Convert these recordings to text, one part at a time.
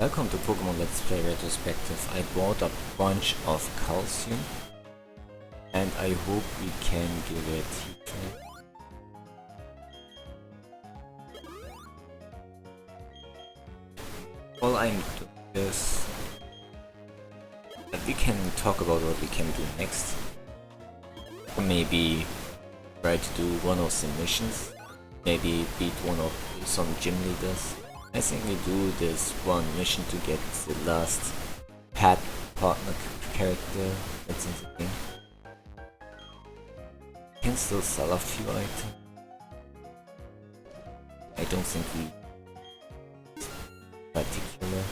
Welcome to Pokemon Let's Play Retrospective. I bought a bunch of calcium and I hope we can give it Heatran. While I'm doing this, we can talk about what we can do next. Maybe try to do one of the missions, maybe beat one of some gym leaders. I think we do this one mission to get the last pet partner character that's in the game. Can still sell a few items. I don't think we particular.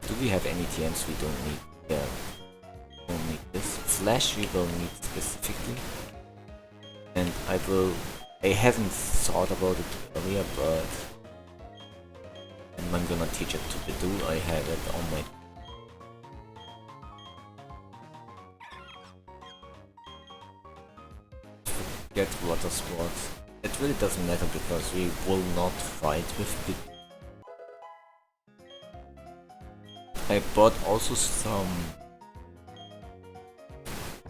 Do we have any TMs we don't need? Yeah, we don't need this. Flash we will need specifically. And I haven't thought about it earlier, but I'm gonna teach it to Bedew. I had it on my get water sports. It really doesn't matter because we will not fight with Bedew. I bought also some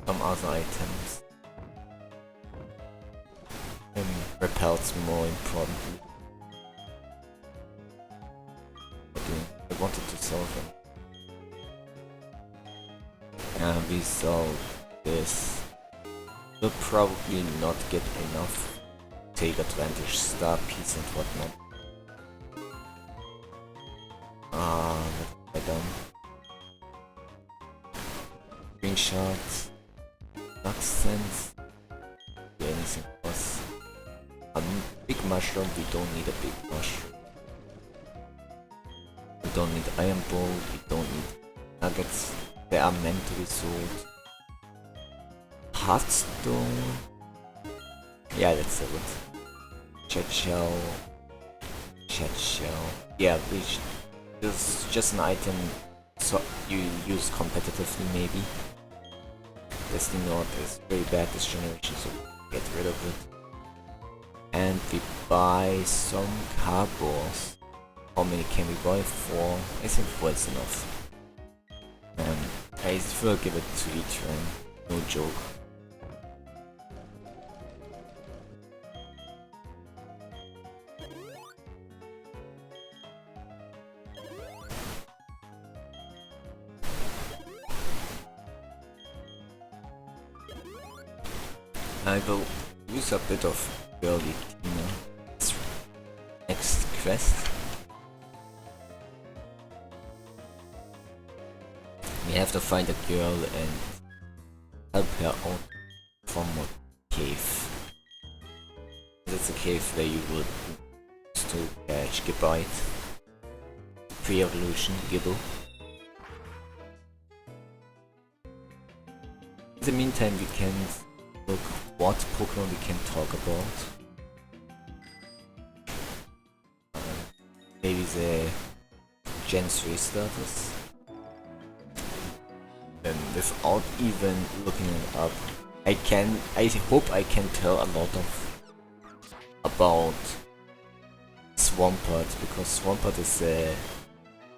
other items. Repels more importantly. I wanted to sell them. And we sold this. We'll probably not get enough to take advantage star piece and whatnot. What have I done? Screenshots. Accents. Do anything else? A big mushroom, we don't need a big mushroom. We don't need iron ball, we don't need nuggets. They are meant to be sold. Hearthstone. Yeah, that's a good. Chat shell. Yeah, this is just an item so you use competitively maybe. Destiny Nord is very bad this generation, so get rid of it. And we buy some cardboards. How many can we buy? 4? I think 4 is enough. I will give it to Heatran, no joke. I will use a bit of Girly next quest. We have to find a girl and help her out from a cave. That's a cave where you would use to catch Gibite, pre-evolution Gibble. In the meantime we can look what Pokemon we can talk about. Maybe the Gen 3 status. And without even looking it up, I hope I can tell a lot about Swampert, because Swampert is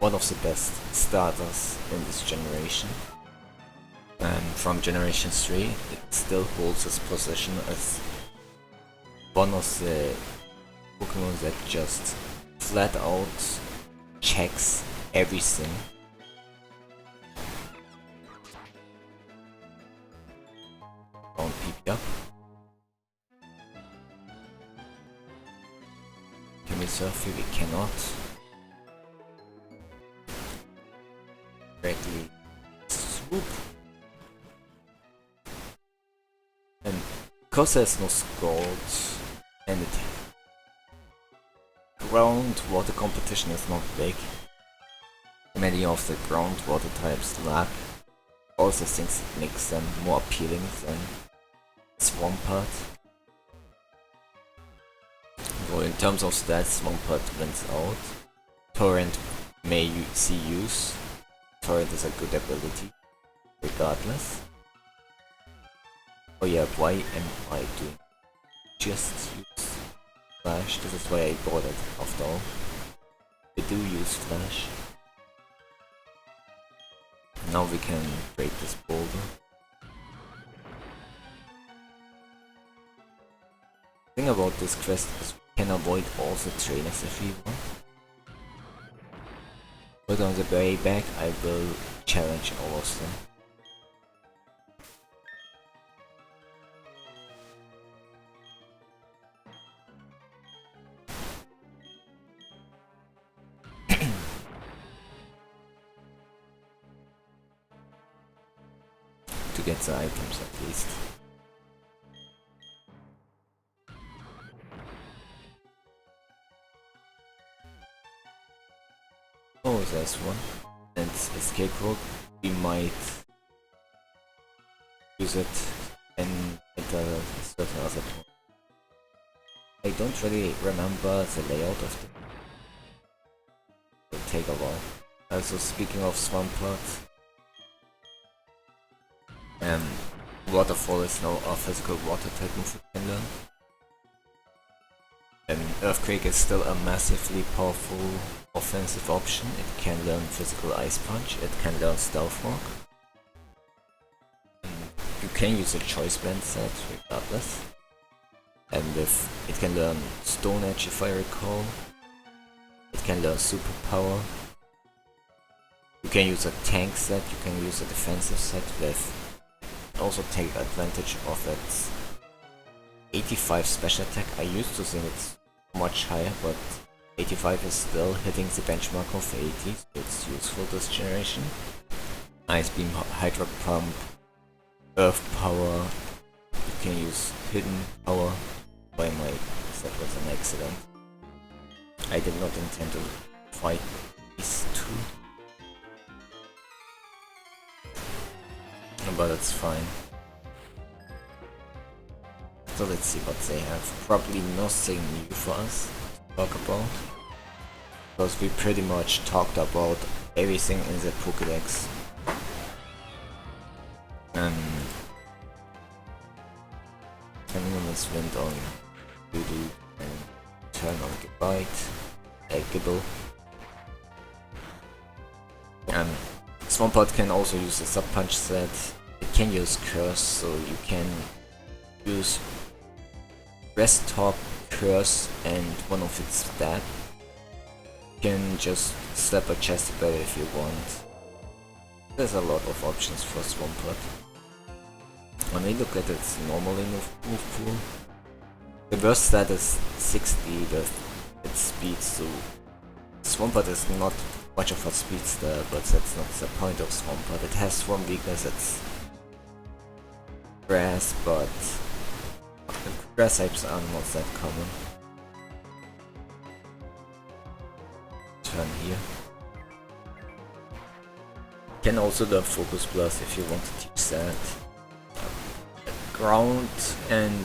one of the best starters in this generation. And from Generation 3, it still holds its position as one of the Pokemon that just flat out checks everything. On PP up. Can we surf here? We cannot. Directly swoop. And because there's no Scald and the groundwater competition is not big, many of the groundwater types lack also things that makes them more appealing than Swampert. Well, in terms of stats, Swampert wins out. Torrent may see use. Torrent is a good ability, regardless. Oh yeah, why am I doing just use Flash, this is why I bought it after all. We do use Flash. Now we can break this boulder. The thing about this quest is we can avoid all the trainers if we want. But on the way back I will challenge all of them. To get the items at least. Oh, there's one. And escape rope. We might use it and at a certain other point. I don't really remember the layout of it. It'll take a while. Also, speaking of Swampert, Waterfall is now a physical water type move we can learn. And Earthquake is still a massively powerful offensive option. It can learn Physical Ice Punch, it can learn Stealth Walk. You can use a Choice Band set regardless. And if it can learn Stone Edge if I recall. It can learn Superpower. You can use a tank set, you can use a defensive set with also take advantage of its 85 special attack. I used to think it's much higher, but 85 is still hitting the benchmark of 80, so it's useful this generation. Ice Beam, Hydro Pump, Earth Power, you can use Hidden Power. By my that was an accident. I did not intend to fight these two. But it's fine. So let's see what they have. Probably nothing new for us to talk about. Because we pretty much talked about everything in the Pokédex. Enormous Wind on Bedew and turn on Gibite, Gibble. Swampert can also use the Sub Punch set. It can use Curse, so you can use Rest Top, Curse, and one of its stat. You can just slap a chest better if you want. There's a lot of options for Swampert. When we look at its normally move pool, the burst stat is 60 with its speed, so Swampert is not much of a speedster, but that's not the point of Swampert. It has one weakness, it's grass, but the grass types are not that common. Turn here. You can also learn Focus Blast if you want to teach that. Ground and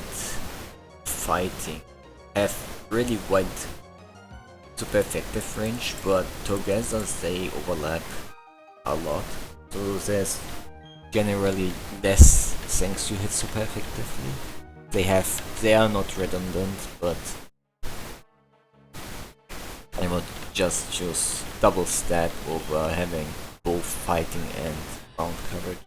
fighting have really wide super effective range, but together they overlap a lot, so there's generally less things you hit super effectively. They are not redundant, but I would just choose double stat over having both fighting and ground coverage.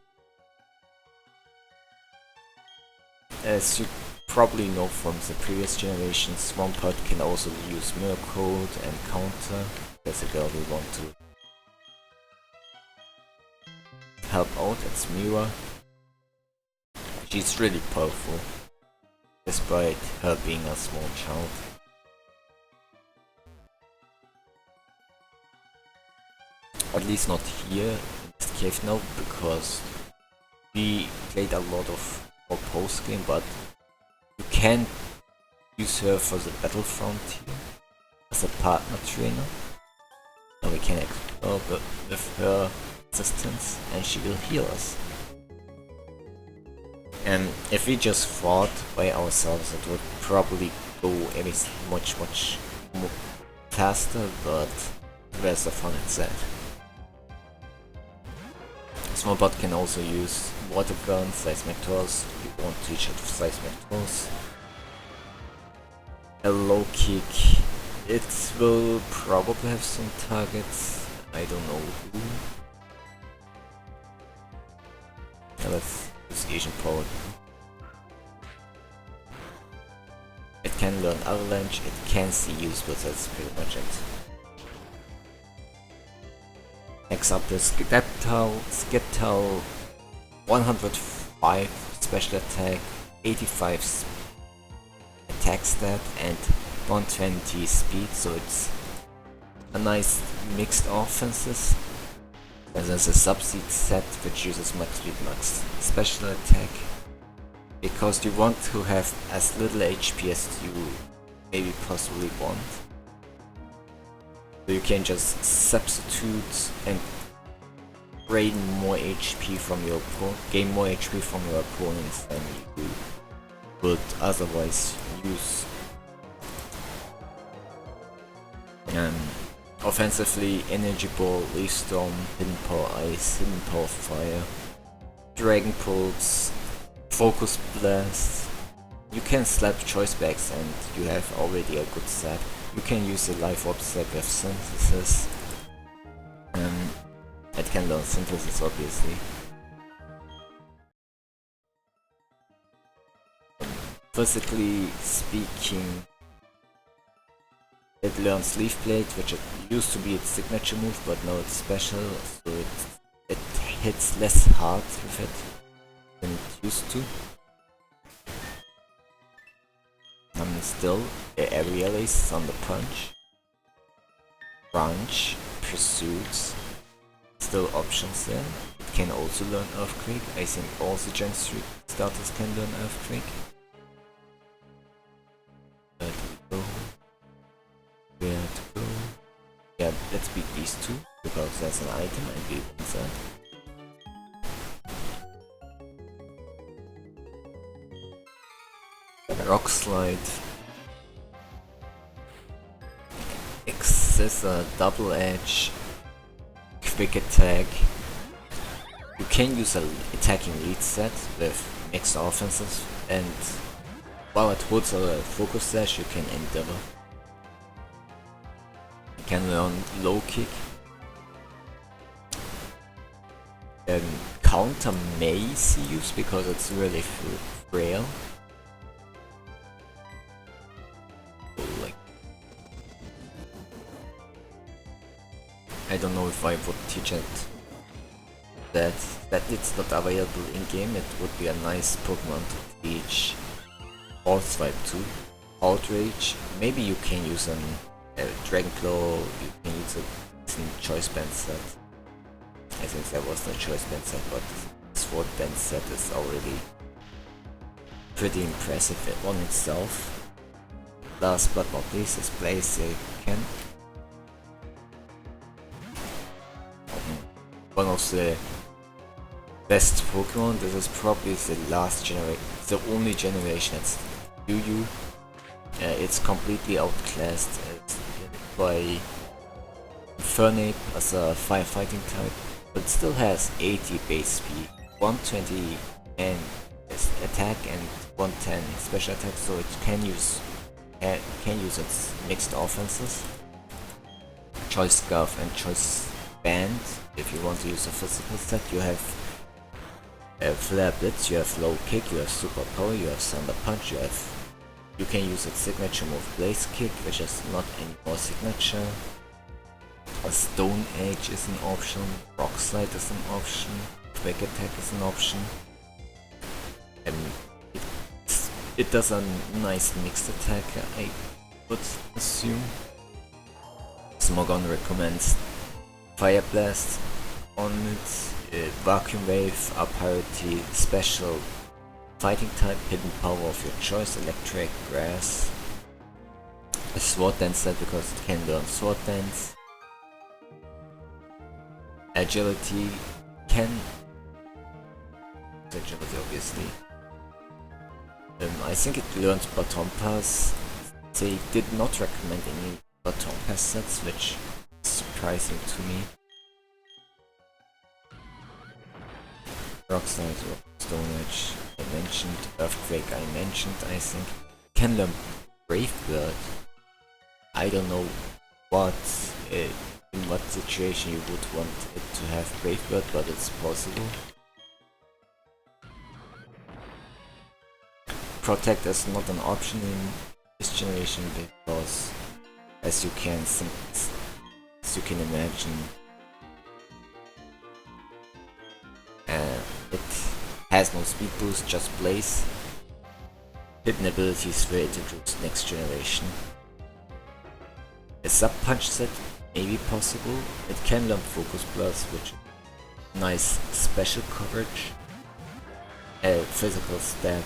As you probably know from the previous generation, Swampert can also use Mirror Code and Counter. There's a girl we want to help out, it's Mira. She's really powerful, despite her being a small child. At least not here in this cave now, because we played a lot of post game, but you can use her for the Battlefront here as a partner trainer. And we can explore with her assistance and she will heal us. And if we just fought by ourselves, it would probably go much more faster, but where's the fun in that? Swampert can also use water guns, seismic toss. You won't reach out of seismic toss. A low kick. It will probably have some targets. I don't know who. Yeah, let's use Asian Power. It can learn Avalanche, it can see use, but that's pretty much it. Next up is Skeptal, 105 special attack, 85 attack stat and 120 speed, so it's a nice mixed offenses. And there's a Subseed set which uses max speed, max special attack, because you want to have as little HP as you maybe possibly want. So you can just substitute and gain more HP from your opponents than you would otherwise use. Offensively, Energy Ball, Leaf Storm, Hidden Power Ice, Hidden Power Fire, Dragon Pulse, Focus Blast. You can slap Choice Bags and you have already a good set. You can use the Life Orb set with Synthesis. It can learn Synthesis obviously. Physically speaking, it learns Leaf Blade, which it used to be its signature move, but now it's special, so it hits less hard with it than it used to. Still, Aerial Ace on the Punch, Branch, Pursuits, still options there. It can also learn Earthquake. I think all the Gen 3 starters can learn Earthquake. Where to go? Where to go? Yeah, let's beat these two, because there's an item and we want that. Rock Slide. X is a double edge, quick attack. You can use an attacking lead set with mixed offenses, and while it holds a focus slash, you can endeavor. You can learn low kick. Counter may see use because it's really frail. I don't know if I would teach it that it's not available in game. It would be a nice Pokemon to teach Pulse Swipe 2, Outrage. Maybe you can use a Dragon Claw, you can use a Choice Band set. I think there was no Choice Band set, but Sword Band set is already pretty impressive on itself. Last but not least is Relicanth. One of the best Pokemon. This is probably the only generation that's UU. It's completely outclassed by Infernape as a firefighting type, but it still has 80 base speed, 120 and attack and 110 special attack, so it can use its mixed offenses. Choice Scarf and Choice Band. If you want to use a physical set, you have Flare Blitz, you have Low Kick, you have Super Power, you have Thunder Punch, you can use its signature move Blaze Kick, which is not anymore signature. A Stone Edge is an option, Rock Slide is an option, Quick Attack is an option. It does a nice mixed attack, I would assume. Smogon recommends Fire Blast on it, Vacuum Wave, a priority special fighting type, hidden power of your choice, Electric, Grass. A Sword Dance set because it can learn Sword Dance. Agility obviously. I think it learned Baton Pass. They did not recommend any Baton Pass sets, which is surprising to me. Rock Slide, Stone Edge I mentioned, Earthquake I mentioned, I think. Can learn Brave Bird. I don't know what in what situation you would want it to have Brave Bird, but it's possible. Protect is not an option in this generation because, as you can imagine, it has no speed boost, just Blaze. Hidden abilities were introduced next generation. A sub-punch set may be possible. It can learn Focus Plus, which is nice special coverage. A physical stab.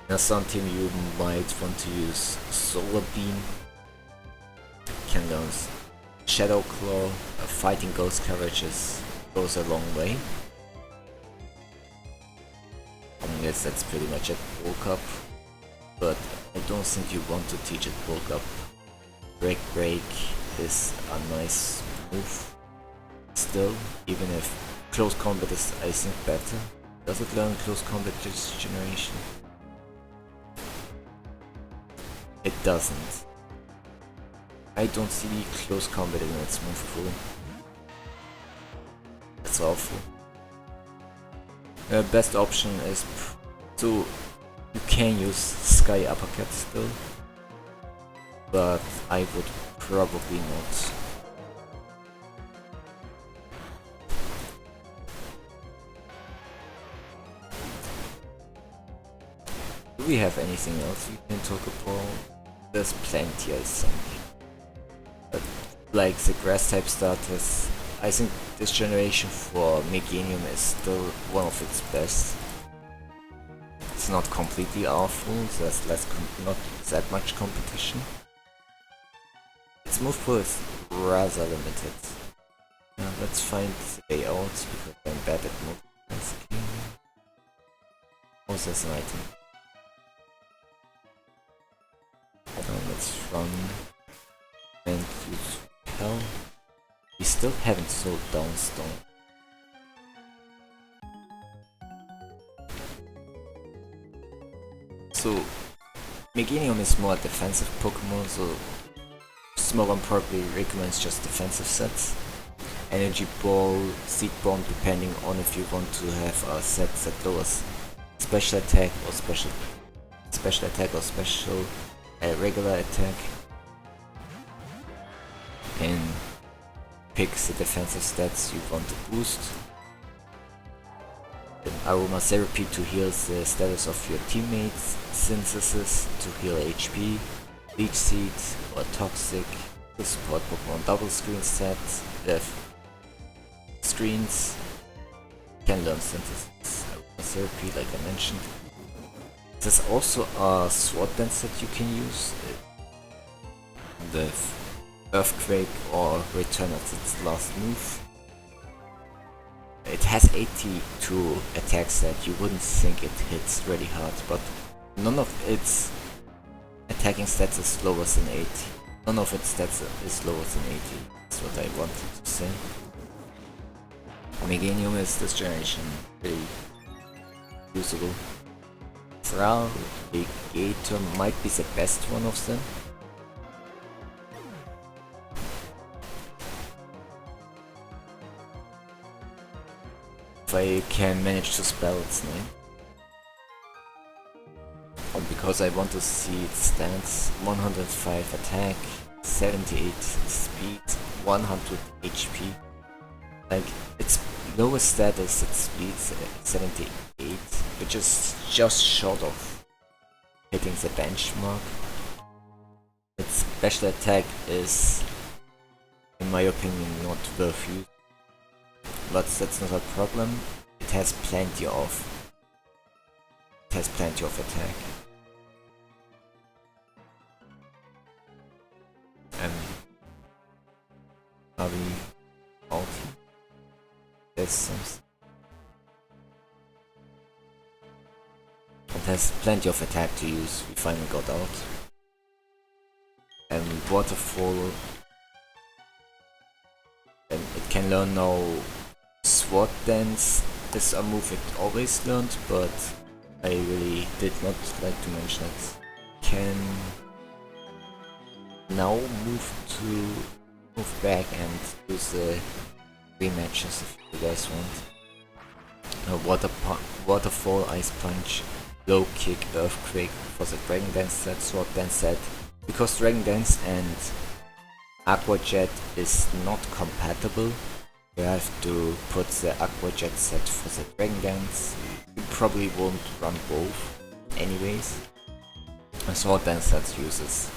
Now something you might want to use Solar Beam. Can learn Shadow Claw. Fighting Ghost coverage goes a long way. I guess that's pretty much it. Bulk Up, but I don't think you want to teach it Bulk Up. Break is a nice move still, even if Close Combat is, I think, better. Does it learn Close Combat this generation? It doesn't. I don't see Close Combat in its move pool. That's awful. Best option is so you can use Sky Uppercut still, but I would probably not. Do we have anything else we can talk about? There's plenty, I think. But like the grass type starters, I think this generation for Meganium is still one of its best. It's not completely awful, there's not that much competition. Its move pool is rather limited. Let's find the way out because I'm bad at multitasking. Oh, there's an item. Let's run and use Hell. We still haven't sold down Stone. So Meganium is more a defensive Pokemon, so Smogon probably recommends just defensive sets. Energy Ball, Seed Bomb, depending on if you want to have a set that lowers special attack or special regular attack, and pick the defensive stats you want to boost. Then Aromatherapy to heal the status of your teammates, Synthesis to heal HP, Leech Seed or Toxic to support Pokemon double screen sets, screens, can learn Synthesis, Aromatherapy like I mentioned. There's also a Sword Dance that you can use with Earthquake or Return of its last move. It has 82 attacks that you wouldn't think it hits really hard, but none of its attacking stats is lower than 80. None of its stats is lower than 80, that's what I wanted to say. Meganium is this generation pretty usable. Feraligatr might be the best one of them. If I can manage to spell its name. Because I want to see its stats: 105 attack, 78 speed, 100 HP. Like, its lowest stat is its speed, 78, which is just short of hitting the benchmark. Its special attack is, in my opinion, not worth using, but that's not a problem. It has plenty of attack. Are we out? There's something. It has plenty of attack to use. We finally got out. And Waterfall. And it can can learn now Sword Dance is a move it always learned, but I really did not like to mention it. Can now move back and use the rematches if you guys want. Waterfall, Ice Punch, Low Kick, Earthquake for the Dragon Dance set, Sword Dance set. Because Dragon Dance and Aqua Jet is not compatible, you have to put the Aqua Jet set for the Dragon Dance. You probably won't run both anyways. A Sword Dance set uses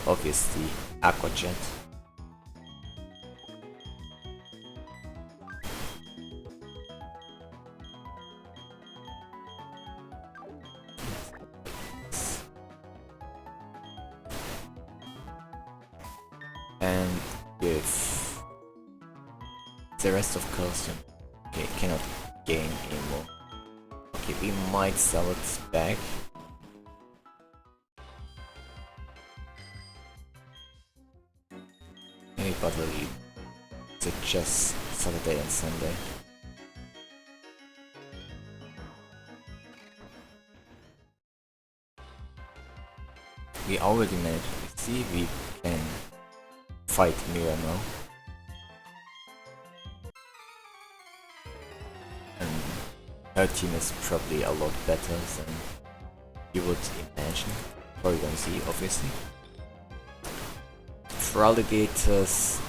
obviously Aqua Jet. And with the rest of costume, okay, cannot gain anymore. Okay, we might sell it back. Maybe Battle League. Is it just Saturday and Sunday? We already managed to see we can fight Mira now. And her team is probably a lot better than you would imagine. Porygon Z, obviously. Religators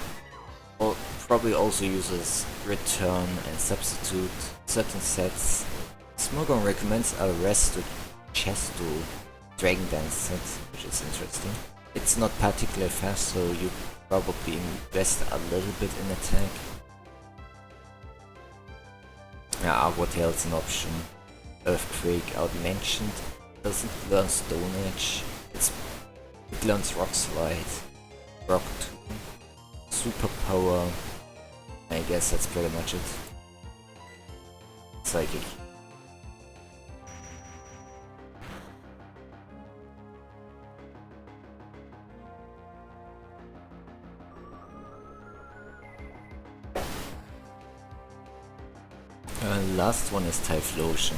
probably also uses Return and Substitute certain sets. Smogon recommends a Rest to Chest to Dragon Dance set, which is interesting. It's not particularly fast, so you probably invest a little bit in attack. Aqua Tail is an option. Earthquake outmentioned. Doesn't learn Stone Edge. It learns Rock Slide. Rock Tomb. Superpower. I guess that's pretty much it. Psychic. Last one is Typhlosion.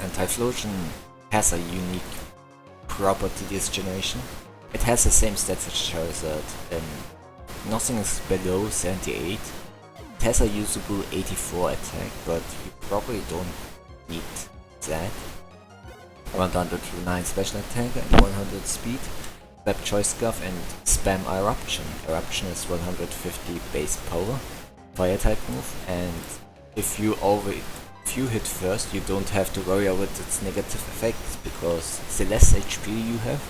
And Typhlosion has a unique property this generation. It has the same stats as Charizard, nothing is below 78. It has a usable 84 attack, but you probably don't need that. 109 special attack and 100 speed. Slap Choice Scarf and spam Eruption. Eruption is 150 base power, fire type move, and if you hit first, you don't have to worry about its negative effects, because the less HP you have,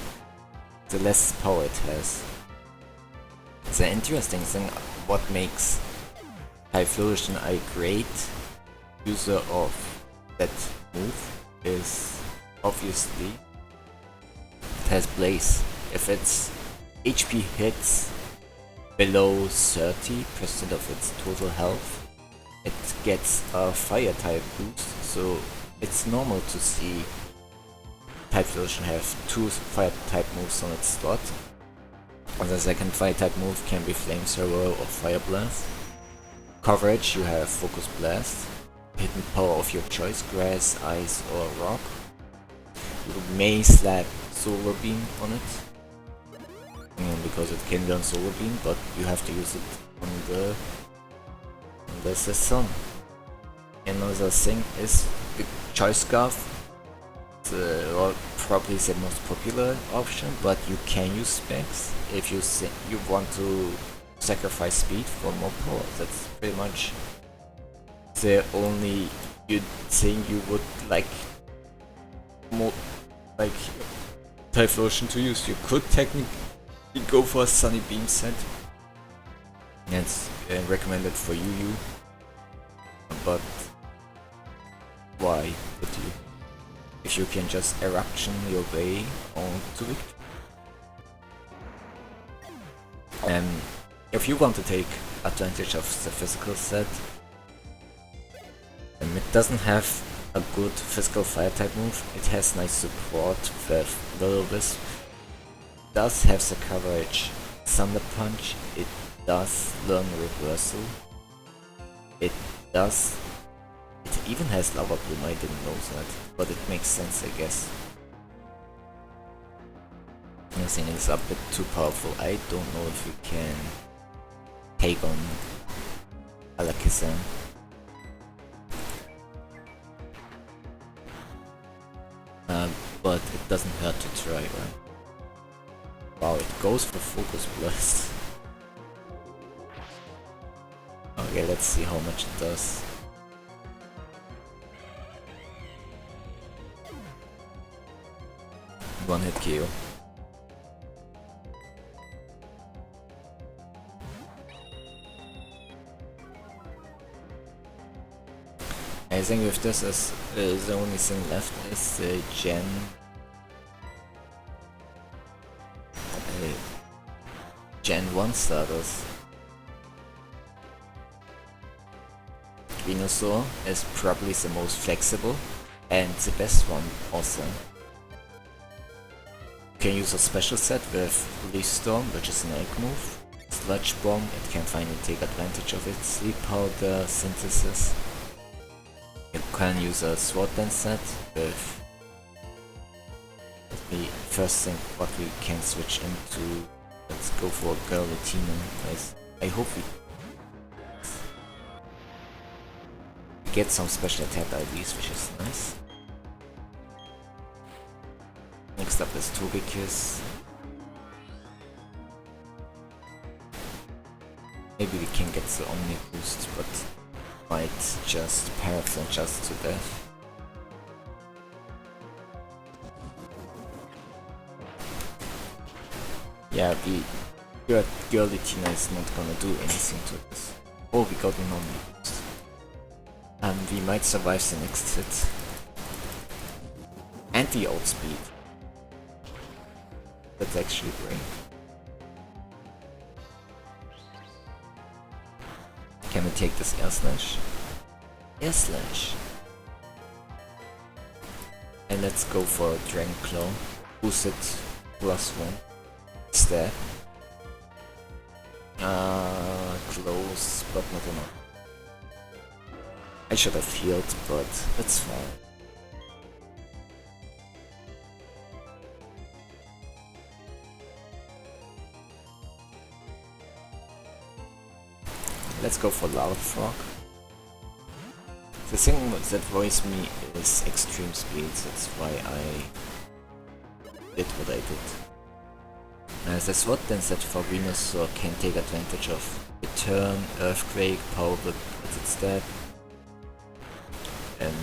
the less power it has. The interesting thing, what makes Typhlosion a great user of that move is obviously it has Blaze. If its HP hits below 30% of its total health, it gets a fire type boost, so it's normal to see Typhlosion have 2 fire type moves on its slot. And the second fire type move can be Flamethrower or Fire Blast. Coverage, you have Focus Blast. Hidden power of your choice, Grass, Ice or Rock. You may slap Solar Beam on it. Because it can learn Solar Beam, but you have to use it on the sun. Another thing is the Choice Scarf. Probably the most popular option, but you can use specs if you want to sacrifice speed for more power. That's pretty much the only thing you would like more like Typhlosion to use. You could technically go for a Sunny Beam set. It's recommended for UU, but why would you? If you can just Eruption your way onto it. If you want to take advantage of the physical set, it doesn't have a good physical fire type move. It has nice support with Will-O-Wisp, does have the coverage Thunder Punch, it does learn Reversal, it even has Lava Bloom, I didn't know that, but it makes sense I guess. I think it's a bit too powerful, I don't know if you can take on Alakazam. But it doesn't hurt to try, right? Wow, it goes for Focus Blast. Okay, let's see how much it does. One hit KO. I think with this is the only thing left is the Gen 1 starters. Venusaur is probably the most flexible and the best one also. You can use a special set with Leaf Storm, which is an egg move. Sludge Bomb, it can finally take advantage of it. Sleep Powder, Synthesis. You can use a Sword Dance set with the first thing what we can switch into. Let's go for Giratina, guys. I hope we get some special attack IVs, which is nice. Next up is Togekiss. Maybe we can get the Omni boost, but might just Paraffin just to death. Yeah, Giratina is not gonna do anything to this. Oh, we got an Omni boost. And we might survive the next hit. And the outspeed. That's actually great. Can we take this Air Slash? Air Slash! And let's go for Dragon Claw. Boosted +1. Stab. Close, but not enough. I should have healed, but that's fine. Let's go for Loud Frog. The thing that worries me is extreme speeds, that's why I did what I did. The Sword Dance set for Venusaur can take advantage of Return, Earthquake, Power Whip with its stab, and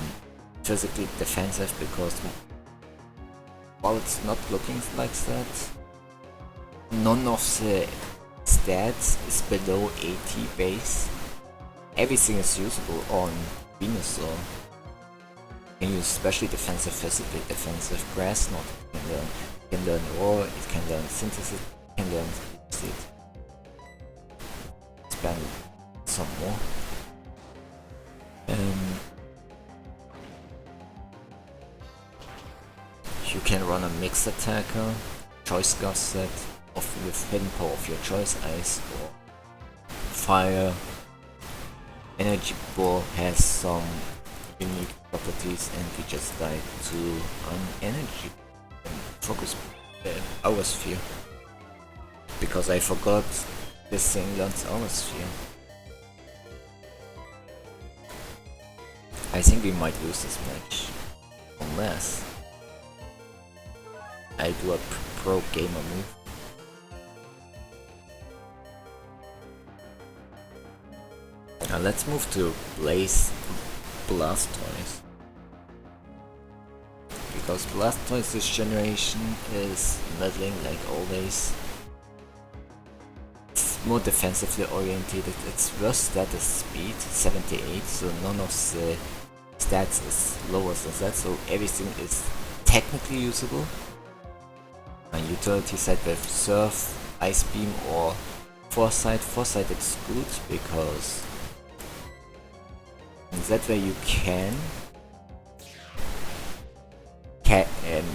physically defensive because while it's not looking like that, none of the stats is below 80 base. Everything is usable on Venusaur. You can use especially defensive, physically defensive, Grass Knot, it can learn Roar, it can learn Synthesis, it can learn Seed. Spam some more. You can run a Mix Attacker, Choice Gust set, with hidden power of your choice, Ice or Fire. Energy Ball has some unique properties and we just died to an Energy Focus Aura Sphere. Because I forgot this thing learns Aura Sphere. I think we might lose this match. Unless I do a pro gamer move. Now let's move to Blastoise. Because Blastoise this generation is meddling like always. It's more defensively oriented, its worst stat is speed, 78, so none of the stats is lower than that, so everything is technically usable. A utility set with Surf, Ice Beam or Foresight. Foresight is good because in that way you can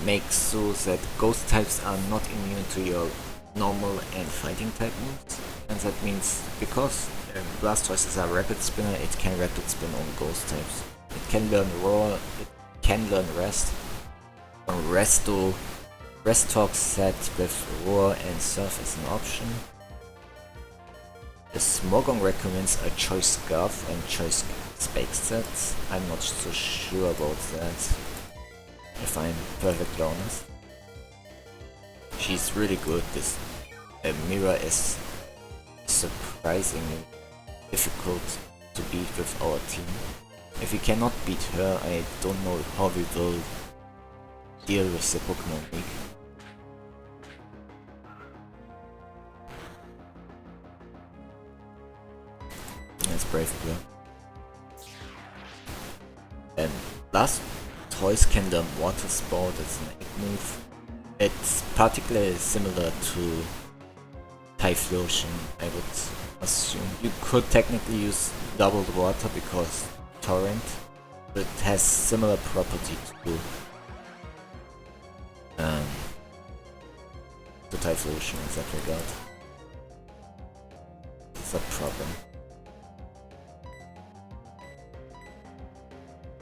makes so that ghost types are not immune to your normal and fighting type moves, and that means because Blastoise is a rapid spinner, it can rapid spin on ghost types. It can learn Roar, it can learn Rest. On Restox set with Roar and Surf is an option. The Smogon recommends a Choice Scarf and Choice Spake sets. I'm not so sure about that, if I'm perfectly honest. She's really good. This Mira is surprisingly difficult to beat with our team. If we cannot beat her, I don't know how we will deal with the Pokemon League. That's brave of her. And Blastoise can learn Water Spout, it's an 8 move. It's particularly similar to Typhlosion, I would assume. You could technically use doubled water because Torrent, but it has similar property to Typhlosion in that regard. It's a problem.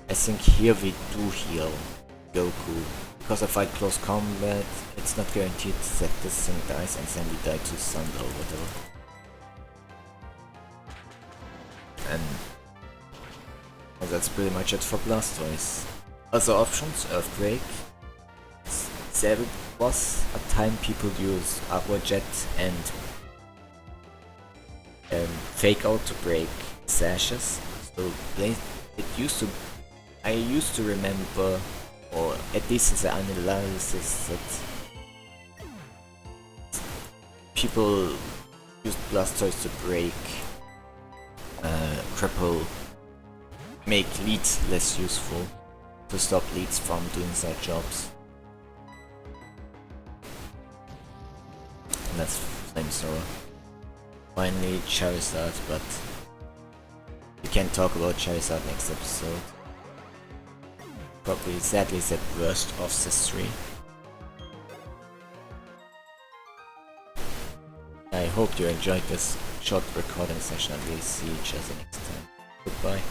I think here we do heal Goku. Because I fight close combat, it's not guaranteed that this thing dies and then we die to Thunder or whatever. And well, that's pretty much it for Blastoise. Other options, Earthquake. There was a time people used Aqua Jet and Fake Out to break sashes. So I used to remember, or at least in the analysis, that people used Blastoise to break, cripple, make leads less useful, to stop leads from doing their jobs. And that's Flamethrower. Finally Charizard, but we can talk about Charizard next episode. Probably sadly the worst of the three. I hope you enjoyed this short recording session and we'll see each other next time. Goodbye.